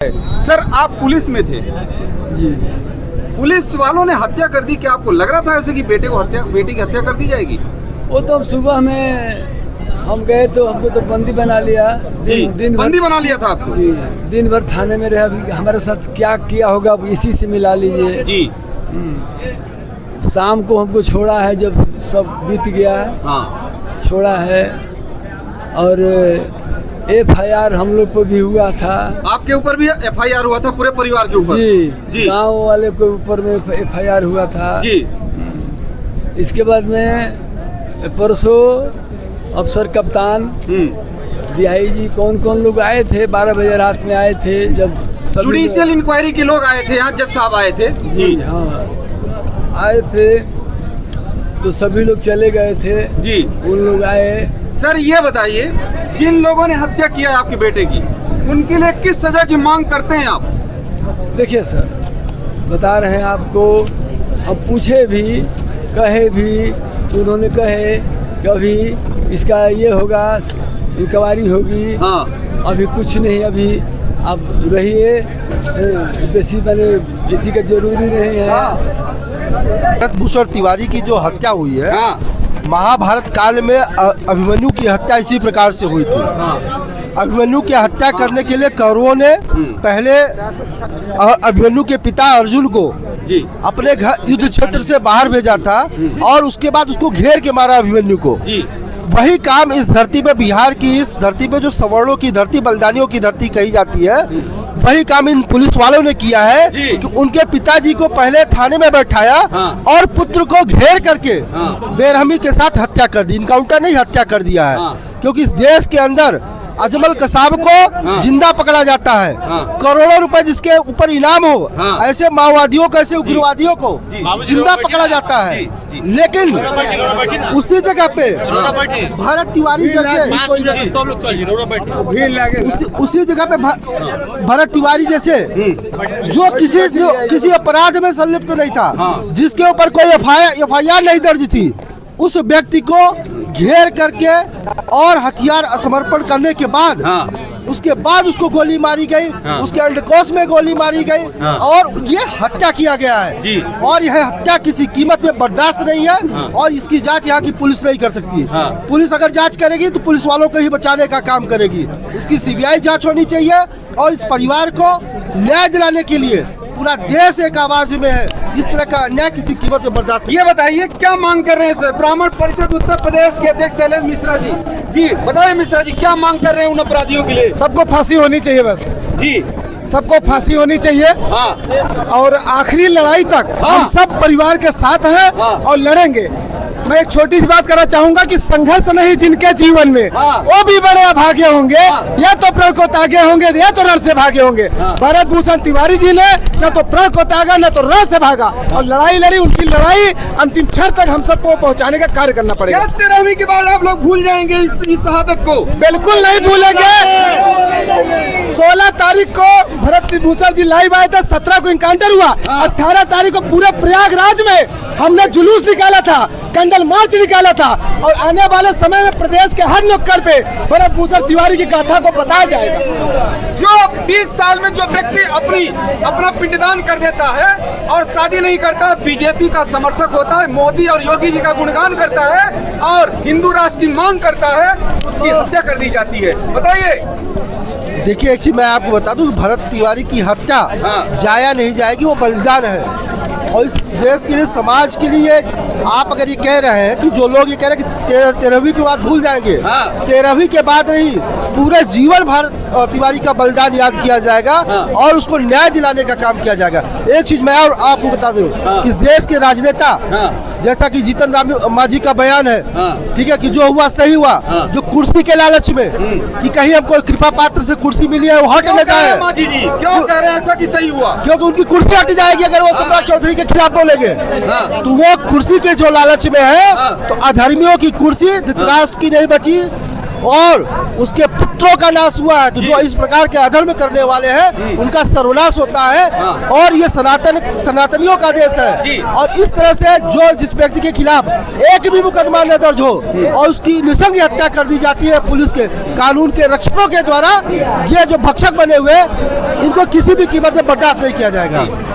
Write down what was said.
Sir आप police में थे जी। पुलिस वालों ने हत्या कर दी, क्या आपको लग रहा था ऐसे कि बेटी की हत्या कर दी जाएगी? वो तो सुबह में हम गए तो हमको तो बंदी बना लिया। दिन भर बंदी बना लिया था आपको? जी, दिन भर थाने में रहे। अभी हमारे साथ क्या किया होगा अब इसी से मिला लीजिए जी। शाम को हमको छोड़ा है जब सब बीत गया है। हाँ। छोड़ा है और FIR हम लोग पर भी हुआ था। आपके ऊपर भी FIR हुआ था? पूरे परिवार के ऊपर? जी। गांव वाले के ऊपर में FIR हुआ था जी। इसके बाद में परसों अफसर कप्तान DI जी कौन लोग आए थे, 12 बजे रात में आए थे जब जुडिशियल इंक्वायरी के लोग आए थे यहाँ, जज साहब आए थे जी। हाँ आए थे तो सभी लोग चले गए थे जी। उन लोग आए। सर ये बताइए, जिन लोगों ने हत्या किया आपके बेटे की, उनके लिए किस सजा की मांग करते हैं आप? देखिए सर, बता रहे हैं आपको, हम पूछे भी कहे भी तो उन्होंने कहे कि अभी इसका ये होगा, इंक्वायरी होगी। हाँ। अभी कुछ नहीं, अभी आप रहिए, किसी का जरूरी नहीं है। भूषण तिवारी की जो हत्या हुई है, हाँ। महाभारत काल में अभिमन्यु की हत्या इसी प्रकार से हुई थी। अभिमन्यु की हत्या करने के लिए कौरवों ने पहले अभिमन्यु के पिता अर्जुन को जी अपने घर युद्ध क्षेत्र से बाहर भेजा था और उसके बाद उसको घेर के मारा अभिमन्यु को जी। वही काम इस धरती पे, बिहार की इस धरती पे जो सवर्णों की धरती, बलिदानियों की धरती कही जाती है, वही काम इन पुलिस वालों ने किया है कि उनके पिताजी को पहले थाने में बैठाया और पुत्र को घेर करके बेरहमी के साथ हत्या कर दी। इनकाउंटर नहीं, हत्या कर दिया है। क्योंकि इस देश के अंदर अजमल कसाब को जिंदा पकड़ा जाता है। करोड़ों रुपए जिसके ऊपर इनाम हो, ऐसे माओवादियों को, ऐसे उग्रवादियों को जिंदा पकड़ा जाता है। लेकिन उसी जगह पे भरत तिवारी जैसे, उसी जगह पे भरत तिवारी जैसे जो किसी अपराध में संलिप्त नहीं था, जिसके ऊपर कोई FIR नहीं दर्ज थी, उस व्यक्ति को घेर करके और हथियार समर्पण करने के बाद उसके बाद उसको गोली मारी गई, उसके अंडकोश में गोली मारी गई और ये हत्या किया गया है। और यह हत्या किसी कीमत में बर्दाश्त नहीं है और इसकी जांच यहाँ की पुलिस नहीं कर सकती। पुलिस अगर जांच करेगी तो पुलिस वालों को ही बचाने का काम करेगी। इसकी CBI जांच होनी चाहिए और इस परिवार को न्याय दिलाने के लिए पूरा देश एक आवाज में है। इस तरह का अन्याय किसी कीमत में बर्दाश्त नहीं। ये बताइए क्या मांग कर रहे हैं सर? ब्राह्मण परिषद उत्तर प्रदेश के अध्यक्ष शैलेश मिश्रा जी, जी बताइए मिश्रा जी, क्या मांग कर रहे हैं उन अपराधियों के लिए? सबको फांसी होनी चाहिए बस जी, सबको फांसी होनी चाहिए। हाँ। और आखिरी लड़ाई तक हम सब परिवार के साथ हैं और लड़ेंगे। मैं एक छोटी सी बात करना चाहूंगा कि संघर्ष नहीं जिनके जीवन में, वो भी बड़े अभागे होंगे, या तो प्रण को त्यागे होंगे या तो रण से भागे होंगे। भरत भूषण तिवारी जी ने न तो प्रण को त्यागा न तो रण से भागा और लड़ाई लड़ी। उनकी लड़ाई अंतिम क्षण तक हम सबको पहुंचाने का कार्य करना पड़ेगा। 13वीं के बाद आप लोग भूल जाएंगे इस शहादत को? बिल्कुल नहीं भूलेंगे। 16 तारीख को भरत भूषण जी लाइव आए थे, 17 को इनकाउंटर हुआ, 18 तारीख को पूरे प्रयागराज में हमने जुलूस निकाला था, कैंडल मार्च निकाला था और आने वाले समय में प्रदेश के हर नुक्कड़ पे भरत भूषण तिवारी की गाथा को बताया जाएगा। जो 20 साल में जो व्यक्ति अपना पिंडदान कर देता है और शादी नहीं करता, बीजेपी का समर्थक होता है, मोदी और योगी जी का गुणगान करता है और हिंदू राष्ट्र की मांग करता है, उसकी हत्या कर दी जाती है। बताइए। देखिए, एक चीज मैं आपको बता दूं, भरत तिवारी की हत्या जाया नहीं जाएगी, वो बलिदान है। और इस देश के लिए, समाज के लिए आप अगर ये कह रहे हैं कि जो लोग ये कह रहे हैं कि 13वीं के बाद भूल जाएंगे, 13वीं के बाद नहीं, पूरे जीवन भर तिवारी का बलिदान याद किया जाएगा और उसको न्याय दिलाने का काम किया जाएगा। एक चीज मैं और आपको बता दूं कि इस देश के राजनेता, जैसा कि जीतन राम मांझी का बयान है, ठीक है, कि जो हुआ सही हुआ, जो कुर्सी के लालच में कि कहीं हमको कृपा पात्र से कुर्सी मिली है, वो हट न जाए। मांझी जी क्यों कह रहे हैं ऐसा कि सही हुआ? क्योंकि उनकी कुर्सी हट जाएगी अगर वो सम्राट चौधरी के खिलाफ बोलेंगे। तो वो कुर्सी के जो लालच में है, तो अधर्मियों की कुर्सी धृतराष्ट्र की नहीं बची, और उसके पुत्रों का नाश हुआ है। तो जो इस प्रकार के अधर्म करने वाले हैं उनका सर्वनाश होता है। और ये सनातनियों का देश है। और इस तरह से जो जिस व्यक्ति के खिलाफ एक भी मुकदमा न दर्ज हो और उसकी नृशंस हत्या कर दी जाती है पुलिस के कानून के रक्षकों के द्वारा, ये जो भक्षक बने हुए इनको किसी भी कीमत में बर्दाश्त नहीं किया जाएगा।